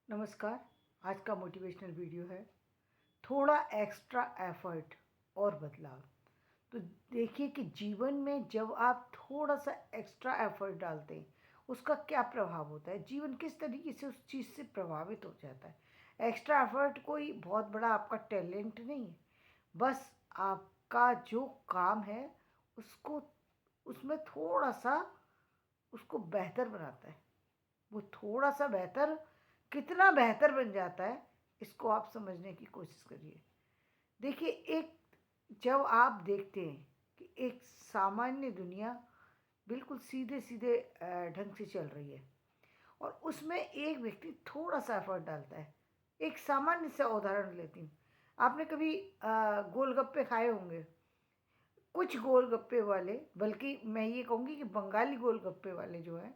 नमस्कार। आज का मोटिवेशनल वीडियो है थोड़ा एक्स्ट्रा एफर्ट और बदलाव। तो देखिए कि जीवन में जब आप थोड़ा सा एक्स्ट्रा एफर्ट डालते हैं उसका क्या प्रभाव होता है, जीवन किस तरीके से उस चीज़ से प्रभावित हो जाता है। एक्स्ट्रा एफर्ट कोई बहुत बड़ा आपका टैलेंट नहीं है, बस आपका जो काम है उसको उसमें थोड़ा सा उसको बेहतर बनाता है। वो थोड़ा सा बेहतर कितना बेहतर बन जाता है, इसको आप समझने की कोशिश करिए। देखिए, एक जब आप देखते हैं कि एक सामान्य दुनिया बिल्कुल सीधे सीधे ढंग से चल रही है और उसमें एक व्यक्ति थोड़ा सा एफर्ट डालता है। एक सामान्य सा उदाहरण लेती हूँ। आपने कभी गोलगप्पे खाए होंगे। कुछ गोलगप्पे वाले, बल्कि मैं ये कहूँगी कि बंगाली गोलगप्पे वाले जो हैं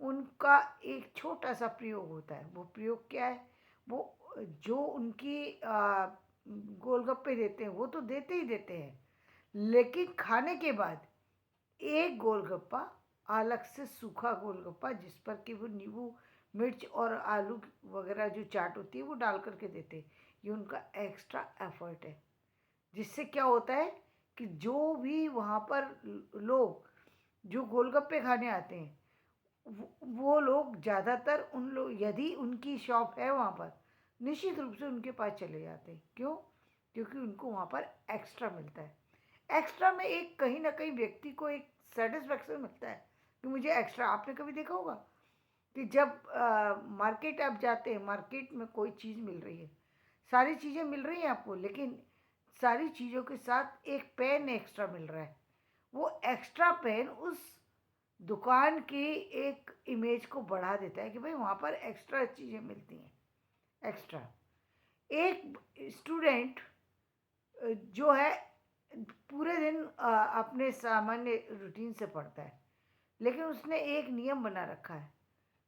उनका एक छोटा सा प्रयोग होता है। वो प्रयोग क्या है? वो जो उनकी गोलगप्पे देते हैं वो तो देते ही देते हैं, लेकिन खाने के बाद एक गोलगप्पा अलग से सूखा गोलगप्पा जिस पर कि वो नींबू मिर्च और आलू वगैरह जो चाट होती है वो डाल करके देते हैं। ये उनका एक्स्ट्रा एफर्ट है। जिससे क्या होता है कि जो भी वहाँ पर लोग जो गोलगप्पे खाने आते हैं वो लोग ज़्यादातर उन लोग, यदि उनकी शॉप है वहाँ पर, निश्चित रूप से उनके पास चले जाते हैं। क्यों? क्योंकि उनको वहाँ पर एक्स्ट्रा मिलता है। एक्स्ट्रा में एक कहीं ना कहीं व्यक्ति को एक सेटिस्फेक्शन मिलता है कि मुझे एक्स्ट्रा। आपने कभी देखा होगा कि जब मार्केट आप जाते हैं, मार्केट में कोई चीज़ मिल रही है, सारी चीज़ें मिल रही हैं आपको, लेकिन सारी चीज़ों के साथ एक पेन एक्स्ट्रा मिल रहा है। वो एक्स्ट्रा पेन उस दुकान की एक इमेज को बढ़ा देता है कि भाई वहाँ पर एक्स्ट्रा चीज़ें मिलती हैं। एक्स्ट्रा एक स्टूडेंट जो है पूरे दिन अपने सामान्य रूटीन से पढ़ता है, लेकिन उसने एक नियम बना रखा है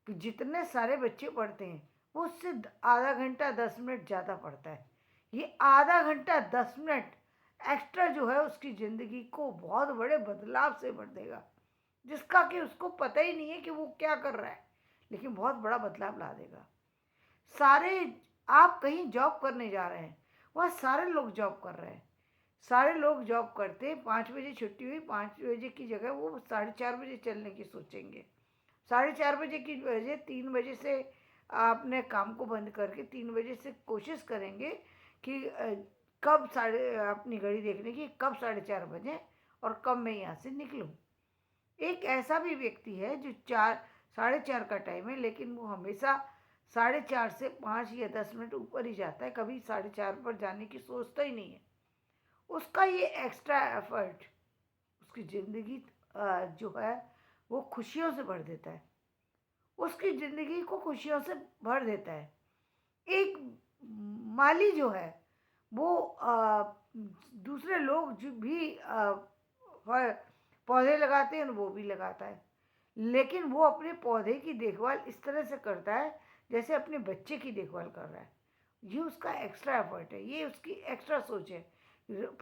कि जितने सारे बच्चे पढ़ते हैं वो उससे आधा घंटा 10 मिनट ज़्यादा पढ़ता है। ये आधा घंटा 10 मिनट एक्स्ट्रा जो है उसकी ज़िंदगी को बहुत बड़े बदलाव से भर देगा, जिसका कि उसको पता ही नहीं है कि वो क्या कर रहा है, लेकिन बहुत बड़ा बदलाव ला देगा। सारे आप कहीं जॉब करने जा रहे हैं, वहाँ सारे लोग जॉब कर रहे हैं। सारे लोग जॉब करते, 5 बजे छुट्टी हुई, 5 बजे की जगह वो 4:30 बजे चलने की सोचेंगे। 4:30 बजे की वजह 3 बजे से अपने काम को बंद करके 3 बजे से कोशिश करेंगे कि कब साढ़े अपनी घड़ी देखने की कब 4:30 बजे और कब मैं यहाँ से निकलूँ। एक ऐसा भी व्यक्ति है जो 4 साढ़े 4 का टाइम है, लेकिन वो हमेशा 4:30 से 5 या 10 मिनट ऊपर ही जाता है, कभी 4:30 पर जाने की सोचता ही नहीं है। उसका ये एक्स्ट्रा एफर्ट उसकी ज़िंदगी जो है वो खुशियों से भर देता है, उसकी ज़िंदगी को खुशियों से भर देता है। एक माली जो है वो दूसरे लोग जो भी पौधे लगाते हैं वो भी लगाता है, लेकिन वो अपने पौधे की देखभाल इस तरह से करता है जैसे अपने बच्चे की देखभाल कर रहा है। ये उसका एक्स्ट्रा एफर्ट है, ये उसकी एक्स्ट्रा सोच है।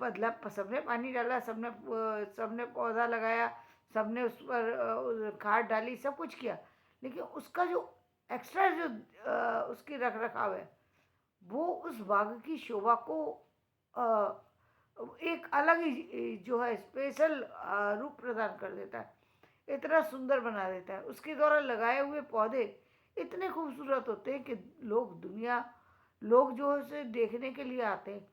मतलब सबने पानी डाला, सबने पौधा लगाया, सबने उस पर खाद डाली, सब कुछ किया, लेकिन उसका जो एक्स्ट्रा जो उसकी रख रखाव है वो उस बाग की शोभा को अ, एक अलग ही जो है स्पेशल रूप प्रदान कर देता है, इतना सुंदर बना देता है। उसके द्वारा लगाए हुए पौधे इतने खूबसूरत होते हैं कि लोग जो है उसे देखने के लिए आते हैं।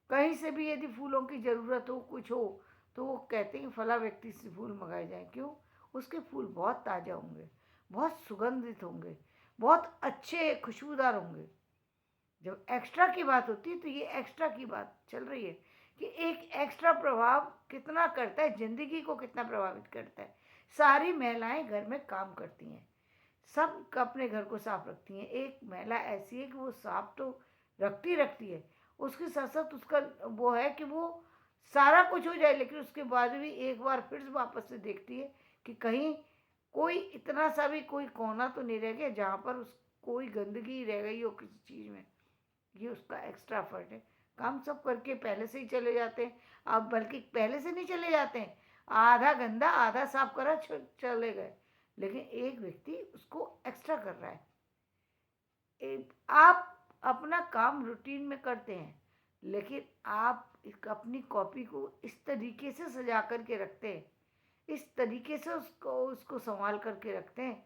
कहीं से भी यदि फूलों की ज़रूरत हो, कुछ हो, तो वो कहते हैं फला व्यक्ति से फूल मंगाए जाएं। क्यों? उसके फूल बहुत ताज़ा होंगे, बहुत सुगंधित होंगे, बहुत अच्छे खुशबूदार होंगे। जब एक्स्ट्रा की बात होती है तो ये एक्स्ट्रा की बात चल रही है कि एक एक्स्ट्रा प्रभाव कितना करता है, ज़िंदगी को कितना प्रभावित करता है। सारी महिलाएं घर में काम करती हैं, सब अपने घर को साफ रखती हैं। एक महिला ऐसी है कि वो साफ तो रखती है, उसके साथ साथ उसका वो है कि वो सारा कुछ हो जाए, लेकिन उसके बाद भी एक बार फिर से वापस से देखती है कि कहीं कोई इतना सा भी कोई कोना तो नहीं रह गया जहाँ पर उस कोई गंदगी रह गई हो किसी चीज़ में। ये उसका एक्स्ट्रा एफर्ट है। काम सब करके पहले से ही चले जाते हैं। अब बल्कि पहले से नहीं चले जाते हैं, आधा गंदा आधा साफ करा चले गए, लेकिन एक व्यक्ति उसको एक्स्ट्रा कर रहा है। आप अपना काम रूटीन में करते हैं, लेकिन आप अपनी कॉपी को इस तरीके से सजा करके रखते हैं, इस तरीके से उसको उसको संभाल करके रखते हैं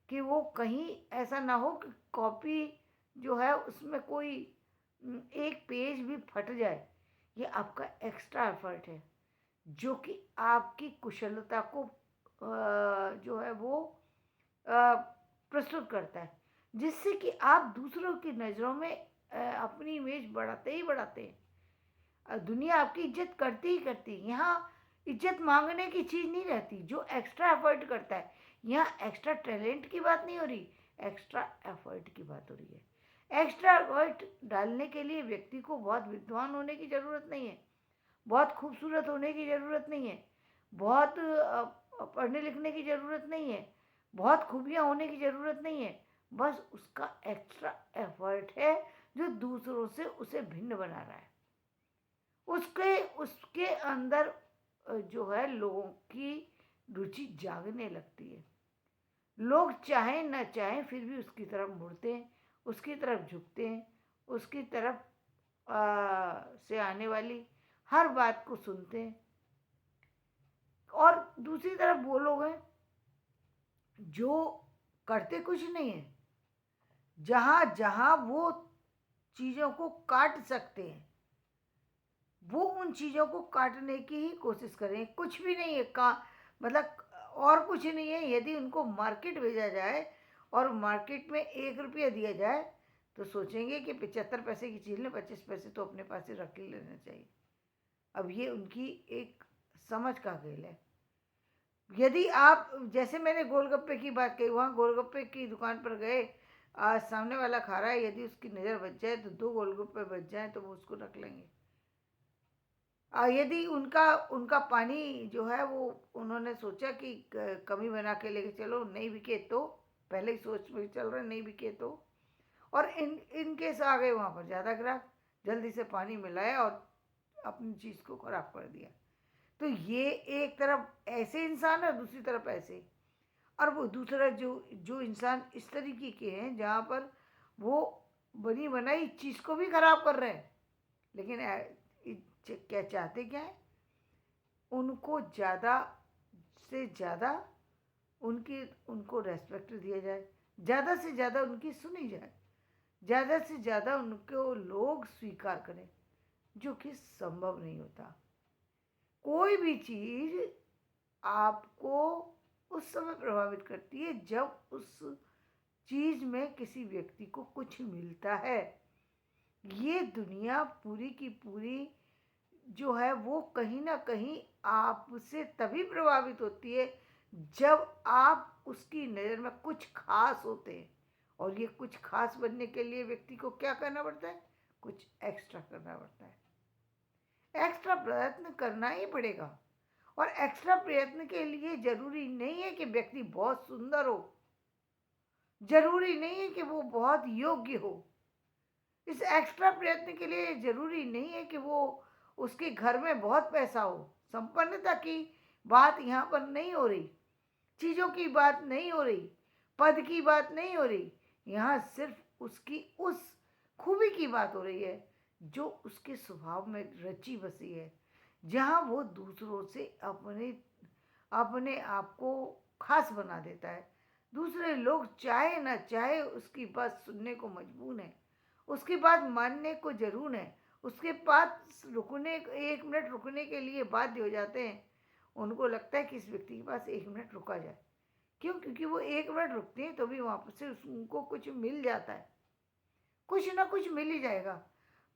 कि वो कहीं ऐसा ना हो कि कॉपी जो है उसमें कोई एक पेज भी फट जाए। ये आपका एक्स्ट्रा एफर्ट है, जो कि आपकी कुशलता को जो है वो प्रस्तुत करता है, जिससे कि आप दूसरों की नज़रों में अपनी इमेज बढ़ाते ही बढ़ाते हैं। दुनिया आपकी इज्जत करती ही करती है। यहाँ इज्जत मांगने की चीज़ नहीं रहती। जो एक्स्ट्रा एफर्ट करता है, यहाँ एक्स्ट्रा टैलेंट की बात नहीं हो रही, एक्स्ट्रा एफर्ट की बात हो रही है। एक्स्ट्रा एफर्ट डालने के लिए व्यक्ति को बहुत विद्वान होने की ज़रूरत नहीं है, बहुत खूबसूरत होने की ज़रूरत नहीं है, बहुत पढ़ने लिखने की ज़रूरत नहीं है, बहुत खूबियाँ होने की ज़रूरत नहीं है। बस उसका एक्स्ट्रा एफर्ट है जो दूसरों से उसे भिन्न बना रहा है। उसके उसके अंदर जो है लोगों की रुचि जागने लगती है। लोग चाहें न चाहें फिर भी उसकी तरफ मुड़ते हैं, उसकी तरफ झुकते हैं, उसकी तरफ से आने वाली हर बात को सुनते हैं। और दूसरी तरफ वो लोग हैं जो करते कुछ नहीं है, जहाँ जहाँ वो चीज़ों को काट सकते हैं वो उन चीज़ों को काटने की ही कोशिश करें। कुछ भी नहीं है का मतलब और कुछ नहीं है। यदि उनको मार्केट भेजा जाए और मार्केट में 1 रुपया दिया जाए तो सोचेंगे कि 75 पैसे की चीज़ लें, 25 पैसे तो अपने पास ही रख ही लेना चाहिए। अब ये उनकी एक समझ का खेल है। यदि आप जैसे मैंने गोलगप्पे की बात कही, वहाँ गोलगप्पे की दुकान पर गए, सामने वाला खा रहा है, यदि उसकी नज़र बच जाए तो 2 गोलगप्पे बच जाए तो वो उसको रख लेंगे। यदि उनका उनका पानी जो है वो उन्होंने सोचा कि कमी बना के लेके चलो, नहीं बिके तो पहले ही सोच में चल रहे नहीं बिके तो, और इनकेस आ गए वहाँ पर ज़्यादा ग्राहक, जल्दी से पानी मिलाया और अपनी चीज़ को ख़राब कर दिया। तो ये एक तरफ ऐसे इंसान है, दूसरी तरफ ऐसे, और वो दूसरा जो जो इंसान इस तरीके के हैं जहाँ पर वो बनी बनाई चीज़ को भी ख़राब कर रहे हैं, लेकिन क्या चाहते क्या है, उनको ज़्यादा से ज़्यादा उनकी उनको रेस्पेक्ट दिया जाए, ज़्यादा से ज़्यादा उनकी सुनी जाए, ज़्यादा से ज़्यादा उनको लोग स्वीकार करें, जो कि संभव नहीं होता। कोई भी चीज़ आपको उस समय प्रभावित करती है जब उस चीज़ में किसी व्यक्ति को कुछ मिलता है। ये दुनिया पूरी की पूरी जो है वो कहीं ना कहीं आपसे तभी प्रभावित होती है जब आप उसकी नज़र में कुछ खास होते हैं, और ये कुछ खास बनने के लिए व्यक्ति को क्या करना पड़ता है, कुछ एक्स्ट्रा करना पड़ता है। एक्स्ट्रा प्रयत्न करना ही पड़ेगा, और एक्स्ट्रा प्रयत्न के लिए जरूरी नहीं है कि व्यक्ति बहुत सुंदर हो, जरूरी नहीं है कि वो बहुत योग्य हो। इस एक्स्ट्रा प्रयत्न के लिए जरूरी नहीं है कि वो उसके घर में बहुत पैसा हो। संपन्नता की बात यहाँ पर नहीं हो रही, चीज़ों की बात नहीं हो रही, पद की बात नहीं हो रही। यहाँ सिर्फ उसकी उस खूबी की बात हो रही है जो उसके स्वभाव में रची बसी है, जहाँ वो दूसरों से अपने अपने आप को खास बना देता है। दूसरे लोग चाहे ना चाहे उसकी बात सुनने को मजबूर हैं, उसकी बात मानने को जरूर है, उसके पास रुकने 1 मिनट रुकने के लिए बाध्य हो जाते हैं। उनको लगता है कि इस व्यक्ति के पास 1 मिनट रुका जाए। क्यों? क्योंकि वो 1 मिनट रुकते हैं तो भी वहाँ से उनको कुछ मिल जाता है, कुछ ना कुछ मिल ही जाएगा।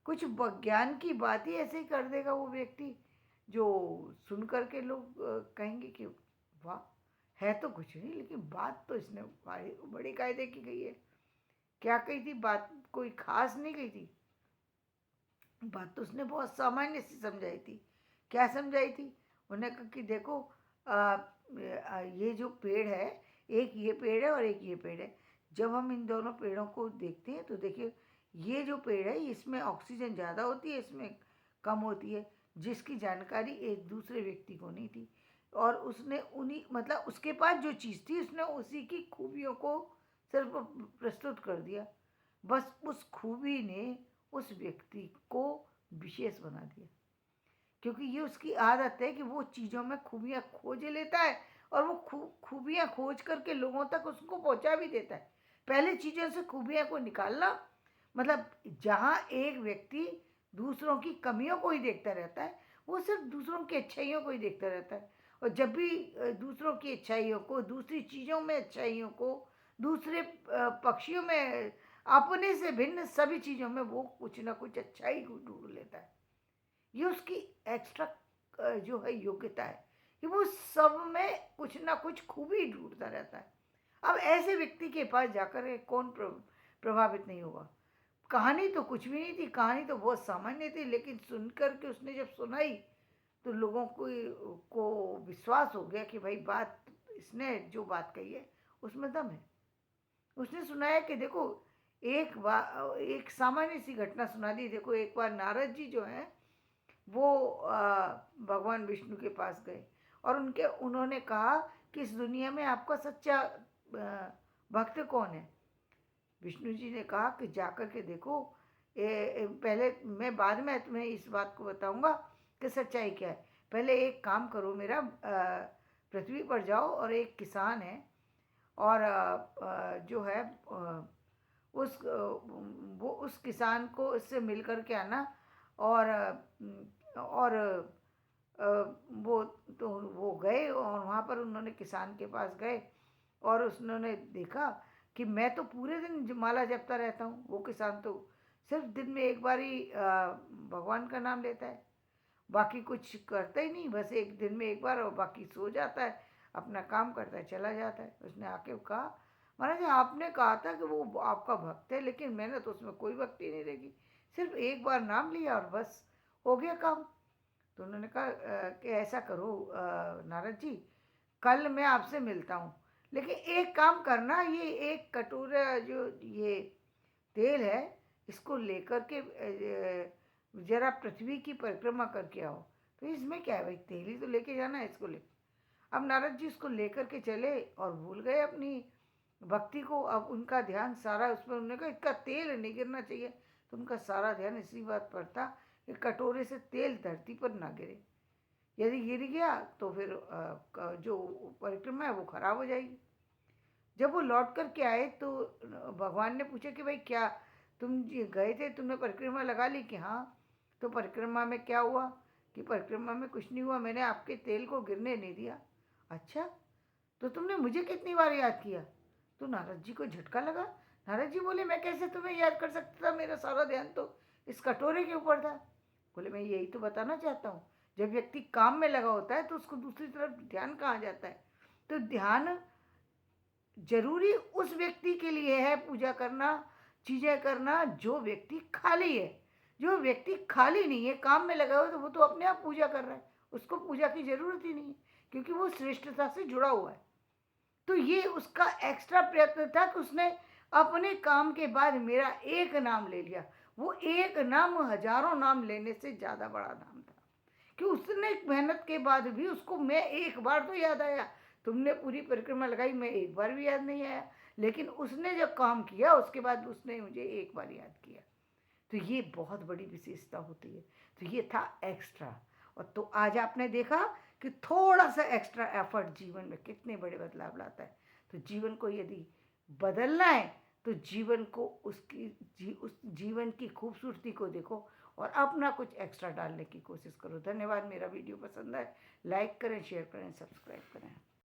कुछ ज्ञान की बात ही ऐसे ही कर देगा वो व्यक्ति, जो सुन करके लोग कहेंगे कि वाह, है तो कुछ नहीं लेकिन बात तो इसने बड़ी कायदे की कही है। क्या कही थी बात? कोई खास नहीं कही थी बात, तो उसने बहुत सामान्य सी समझाई थी। क्या समझाई थी? उन्हें कहा कि देखो, ये जो पेड़ है, एक ये पेड़ है और एक ये पेड़ है। जब हम इन दोनों पेड़ों को देखते हैं तो देखिए, ये जो पेड़ है इसमें ऑक्सीजन ज़्यादा होती है, इसमें कम होती है, जिसकी जानकारी एक दूसरे व्यक्ति को नहीं थी। और उसने उन्हीं मतलब उसके पास जो चीज़ थी उसने उसी की खूबियों को सिर्फ प्रस्तुत कर दिया। बस उस खूबी ने उस व्यक्ति को विशेष बना दिया, क्योंकि ये उसकी आदत है कि वो चीज़ों में खूबियाँ खोज लेता है और वो खूबियाँ खोज करके लोगों तक उसको पहुँचा भी देता है। पहले चीज़ों से खूबियाँ को निकालना, मतलब जहाँ एक व्यक्ति दूसरों की कमियों को ही देखता रहता है, वो सिर्फ दूसरों की अच्छाइयों को ही देखता रहता है। और जब भी दूसरों की अच्छाइयों को, दूसरी चीज़ों में अच्छाइयों को, दूसरे पक्षियों में, अपने से भिन्न सभी चीज़ों में वो कुछ ना कुछ अच्छाई ढूंढ लेता है। ये उसकी एक्स्ट्रा जो है योग्यता है कि वो सब में कुछ ना कुछ खूबी ढूंढता रहता है। अब ऐसे व्यक्ति के पास जाकर के कौन प्रभावित नहीं होगा। कहानी तो कुछ भी नहीं थी, कहानी तो बहुत सामान्य थी, लेकिन सुनकर के उसने जब सुनाई तो लोगों को विश्वास हो गया कि भाई बात, इसने जो बात कही है उसमें दम है। उसने सुनाया कि देखो, एक बार एक सामान्य सी घटना सुना दी। देखो, एक बार नारद जी जो हैं वो भगवान विष्णु के पास गए और उन्होंने कहा कि इस दुनिया में आपका सच्चा भक्त कौन है। विष्णु जी ने कहा कि जाकर के देखो, पहले मैं बाद में तुम्हें इस बात को बताऊंगा कि सच्चाई क्या है। पहले एक काम करो मेरा, पृथ्वी पर जाओ और एक किसान है और जो है वो उस किसान को इससे मिल कर के आना। और वो तो वो गए और वहाँ पर उन्होंने किसान के पास गए और उन्होंने देखा कि मैं तो पूरे दिन माला जपता रहता हूँ, वो किसान तो सिर्फ दिन में एक बार ही भगवान का नाम लेता है, बाकी कुछ करता ही नहीं, बस एक दिन में एक बार, और बाकी सो जाता है, अपना काम करता है, चला जाता है। उसने आके कहा, महाराज आपने कहा था कि वो आपका भक्त है, लेकिन मैंने तो उसमें कोई भक्ति नहीं देखी, सिर्फ एक बार नाम लिया और बस हो गया काम। तो उन्होंने कहा कि ऐसा करो नारद जी, कल मैं आपसे मिलता हूँ, लेकिन एक काम करना, ये एक कटोरा जो ये तेल है, इसको लेकर के जरा पृथ्वी की परिक्रमा करके आओ। तो इसमें क्या है भाई, तेल ही तो लेके जाना है, इसको ले। अब नारद जी उसको लेकर के चले और भूल गए अपनी भक्ति को। अब उनका ध्यान सारा उसमें, उन्होंने कहा इसका तेल नहीं गिरना चाहिए, तो उनका सारा ध्यान इसी बात पर था कि कटोरे से तेल धरती पर ना गिरे। यदि गिर गया तो फिर जो परिक्रमा है वो खराब हो जाएगी। जब वो लौट कर के आए तो भगवान ने पूछा कि भाई क्या तुम गए थे, तुमने परिक्रमा लगा ली? कि हाँ। तो परिक्रमा में क्या हुआ? कि परिक्रमा में कुछ नहीं हुआ, मैंने आपके तेल को गिरने नहीं दिया। अच्छा, तो तुमने मुझे कितनी बार याद किया? तो नारद जी को झटका लगा। नारद जी बोले, मैं कैसे तुम्हें याद कर सकता था, मेरा सारा ध्यान तो इस कटोरे के ऊपर था। बोले, मैं यही तो बताना चाहता हूँ, जब व्यक्ति काम में लगा होता है तो उसको दूसरी तरफ ध्यान कहाँ जाता है। तो ध्यान जरूरी उस व्यक्ति के लिए है पूजा करना, चीजें करना, जो व्यक्ति खाली है। जो व्यक्ति खाली नहीं है, काम में लगा हुआ, तो वो तो अपने आप पूजा कर रहा है, उसको पूजा की जरूरत ही नहीं है, क्योंकि वो श्रेष्ठता से जुड़ा हुआ है। तो ये उसका एक्स्ट्रा प्रयत्न था कि उसने अपने काम के बाद मेरा एक नाम ले लिया। वो एक नाम हजारों नाम लेने से ज्यादा बड़ा नाम था, कि उसने मेहनत के बाद भी उसको मैं एक बार तो याद आया। तुमने पूरी परिक्रमा लगाई, मैं एक बार भी याद नहीं आया, लेकिन उसने जब काम किया उसके बाद उसने मुझे एक बार याद किया। तो ये बहुत बड़ी विशेषता होती है। तो ये था एक्स्ट्रा। और तो आज आपने देखा कि थोड़ा सा एक्स्ट्रा एफर्ट जीवन में कितने बड़े बदलाव लाता है। तो जीवन को यदि बदलना है तो जीवन को उस जीवन की खूबसूरती को देखो और अपना कुछ एक्स्ट्रा डालने की कोशिश करो। धन्यवाद। मेरा वीडियो पसंद आए लाइक करें, शेयर करें, सब्सक्राइब करें।